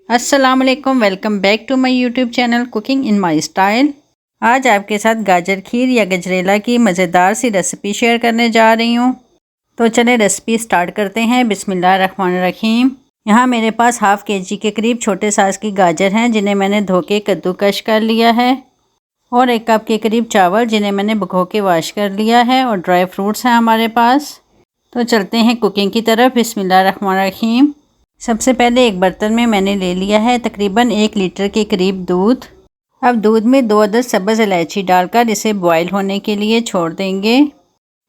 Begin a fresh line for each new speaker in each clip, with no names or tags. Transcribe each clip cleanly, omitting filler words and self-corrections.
अस्सलाम वालेकुम, welcome back to my YouTube channel cooking in my style. आज आपके साथ गाजर खीर या गजरेला की मज़ेदार सी रेसिपी शेयर करने जा रही हूँ। तो चलें रेसिपी स्टार्ट करते हैं। बिस्मिल्लाहिर्रहमानिर्रहीम। यहाँ मेरे पास हाफ़ केजी के करीब छोटे साइज़ की गाजर हैं, जिन्हें मैंने धो के कद्दूकश कर लिया है। और 1 कप के करीब चावल, जिन्हें मैंने भिगो के वॉश कर लिया है। और ड्राई फ्रूट्स हैं हमारे पास। तो चलते हैं कुकिंग की तरफ। बिस्मिल्लाहिर्रहमानिर्रहीम। सबसे पहले एक बर्तन में मैंने ले लिया है तकरीबन 1 लीटर के करीब दूध। अब दूध में 2 अदद सब्ज़ इलायची डालकर इसे बॉयल होने के लिए छोड़ देंगे।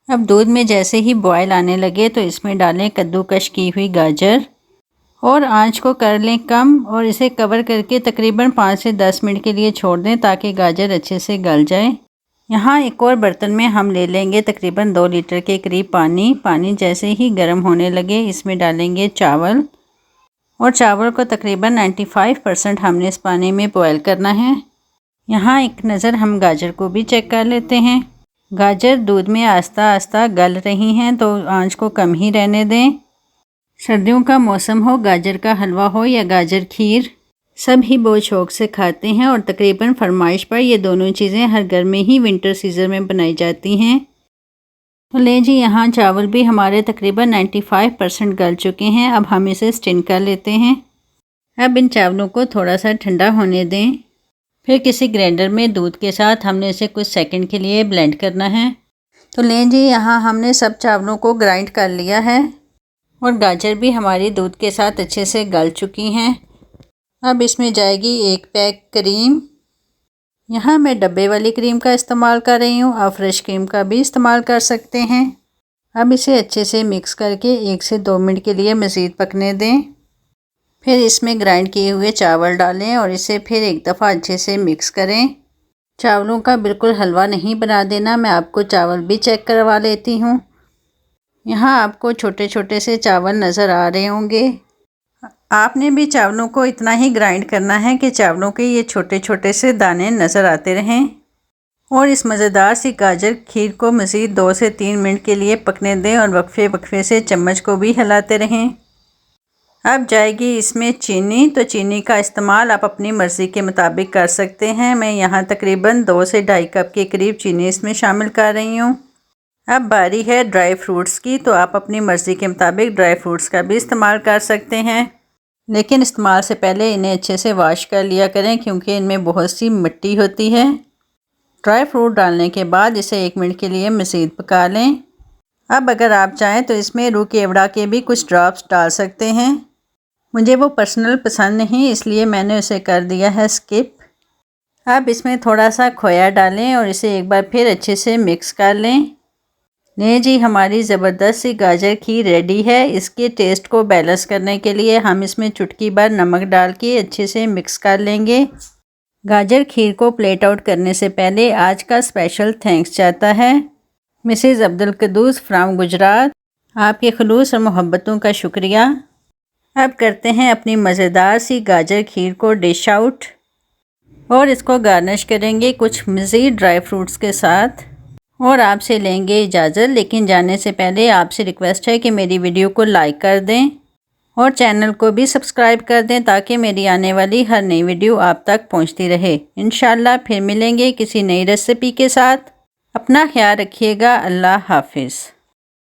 अब दूध में जैसे ही बॉयल आने लगे तो इसमें डालें कद्दूकश की हुई गाजर और आंच को कर लें कम और इसे कवर करके तकरीबन 5 से 10 मिनट के लिए छोड़ दें ताकि गाजर अच्छे से गल जाए। यहाँ एक और बर्तन में हम ले लेंगे तकरीबन 2 लीटर के करीब पानी जैसे ही गर्म होने लगे इसमें डालेंगे चावल और चावल को तकरीबन 95% हमने इस पानी में बॉयल करना है। यहाँ एक नज़र हम गाजर को भी चेक कर लेते हैं। गाजर दूध में आस्ता आस्ता गल रही हैं, तो आंच को कम ही रहने दें। सर्दियों का मौसम हो, गाजर का हलवा हो या गाजर खीर, सब ही बहुत शौक़ से खाते हैं और तकरीबन फरमाइश पर ये दोनों चीज़ें हर घर में ही विंटर सीज़न में बनाई जाती हैं। तो लें जी, यहाँ चावल भी हमारे तकरीबन 95% गल चुके हैं। अब हम इसे स्टिन कर लेते हैं। अब इन चावलों को थोड़ा सा ठंडा होने दें। फिर किसी ग्राइंडर में दूध के साथ हमने इसे कुछ सेकंड के लिए ब्लेंड करना है। तो लें जी, यहाँ हमने सब चावलों को ग्राइंड कर लिया है और गाजर भी हमारी दूध के साथ अच्छे से गल चुकी हैं। अब इसमें जाएगी 1 पैक क्रीम। यहाँ मैं डब्बे वाली क्रीम का इस्तेमाल कर रही हूँ, आप फ्रेश क्रीम का भी इस्तेमाल कर सकते हैं। अब इसे अच्छे से मिक्स करके 1 से 2 मिनट के लिए मज़ीद पकने दें। फिर इसमें ग्राइंड किए हुए चावल डालें और इसे फिर एक दफ़ा अच्छे से मिक्स करें। चावलों का बिल्कुल हलवा नहीं बना देना, मैं आपको चावल भी चेक करवा लेती हूँ। यहाँ आपको छोटे छोटे से चावल नज़र आ रहे होंगे। आपने भी चावलों को इतना ही ग्राइंड करना है कि चावलों के ये छोटे छोटे से दाने नज़र आते रहें। और इस मज़ेदार सी गाजर खीर को मज़ीद 2 से 3 मिनट के लिए पकने दें और वक्फे वक्फे से चम्मच को भी हिलाते रहें। अब जाएगी इसमें चीनी। तो चीनी का इस्तेमाल आप अपनी मर्ज़ी के मुताबिक कर सकते हैं। मैं यहाँ तकरीबन 2 से 2.5 कप के करीब चीनी इसमें शामिल कर रही हूँ। अब बारी है ड्राई फ्रूट्स की, तो आप अपनी मर्ज़ी के मुताबिक ड्राई फ्रूट्स का भी इस्तेमाल कर सकते हैं, लेकिन इस्तेमाल से पहले इन्हें अच्छे से वॉश कर लिया करें क्योंकि इनमें बहुत सी मिट्टी होती है। ड्राई फ्रूट डालने के बाद इसे 1 मिनट के लिए मज़ीद पका लें। अब अगर आप चाहें तो इसमें रूह केवड़ा के भी कुछ ड्रॉप्स डाल सकते हैं। मुझे वो पर्सनल पसंद नहीं, इसलिए मैंने उसे कर दिया है स्किप। अब इसमें थोड़ा सा खोया डालें और इसे एक बार फिर अच्छे से मिक्स कर लें। नहीं जी, हमारी ज़बरदस्त सी गाजर खीर रेडी है। इसके टेस्ट को बैलेंस करने के लिए हम इसमें चुटकी भर नमक डाल के अच्छे से मिक्स कर लेंगे। गाजर खीर को प्लेट आउट करने से पहले आज का स्पेशल थैंक्स जाता है मिसेज़ अब्दुल कद्दूस फ्राम गुजरात। आपके खलूस और मोहब्बतों का शुक्रिया। अब करते हैं अपनी मज़ेदार सी गाजर खीर को डिश आउट और इसको गार्निश करेंगे कुछ मज़ीद ड्राई फ्रूट्स के साथ और आपसे लेंगे इजाज़त। लेकिन जाने से पहले आपसे रिक्वेस्ट है कि मेरी वीडियो को लाइक कर दें और चैनल को भी सब्सक्राइब कर दें ताकि मेरी आने वाली हर नई वीडियो आप तक पहुंचती रहे। इंशाल्लाह फिर मिलेंगे किसी नई रेसिपी के साथ। अपना ख्याल रखिएगा। अल्लाह हाफिज़।